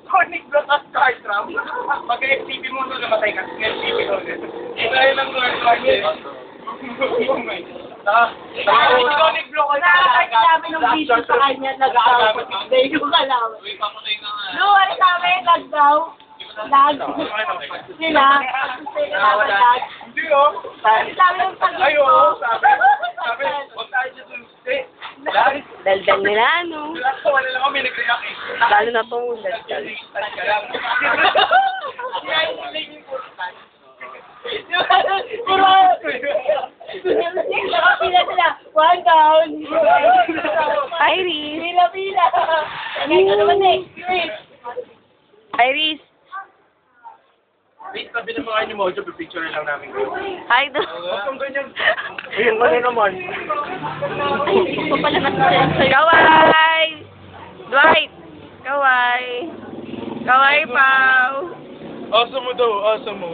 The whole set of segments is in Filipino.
Sonic Block at Startram. Pag-FTP mo nung namatay ka, FTP ko ulit. Ito yun ang Sonic Block ay Nakakita namin ng video sa kanya, nag-out. Hindi ko kalaman. No, ano sabi, lag daw. Lag. Sila. Sila lag. Hindi oh. Sabi ng pag-ibig Ay oo, sabi, huwag tayo dito susi. Daldal nila, no? Wala lang kami nag-react eh. Lalo na pong daldal. Nakapila sila. One down. Iris! Pila-pila. Ano naman eh. Iris! Wait, sabi ng mga ni Mojo, pipicture lang namin kayo. Hi, do. Huwag kang ganyan. Ayun, ano naman. Kaway! Dwight! Kaway! Kaway, Pao! Awesome mo daw, awesome mo.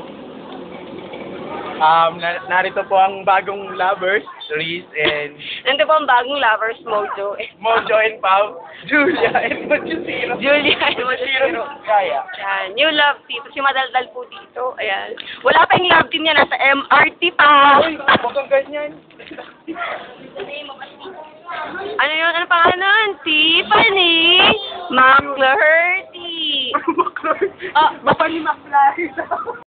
Narito po ang bagong lovers, Reese and Nandito po ang bagong lovers, Mojo. Mojo and Pao, Julia and Mochusino. Julia and Mojo. Kaya. Yan, new love team. Si Madaldal po dito. Ayan. Wala pa yung love team niya. Nasa MRT pa. Uy, huwag kang ganyan. Ano yun? Ano pangalan nun? Tiffany McClurty. Bakla. Baka ni McFly.